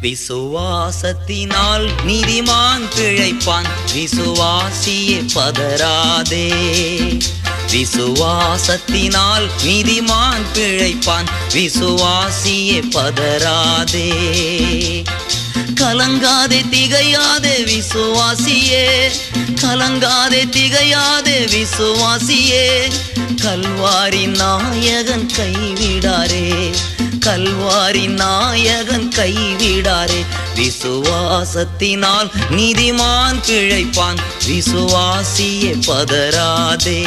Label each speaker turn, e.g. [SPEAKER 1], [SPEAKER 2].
[SPEAKER 1] விசுவாசத்தினால் நீதிமான் பிழைப்பான், விசுவாசியே பதறாதே. விசுவாசத்தினால் நீதிமான் பிழைப்பான், விசுவாசியே பதறாதே. கலங்காதே திகையாதே விசுவாசியே, கலங்காதே திகையாதே விசுவாசியே. கல்வாரி நாயகன் கைவிடாரே, கல்வாரி நாயகன் கைவிடாரே. விசுவாசத்தினால் நீதிமான் பிழைப்பான், விசுவாசியே பதறாதே.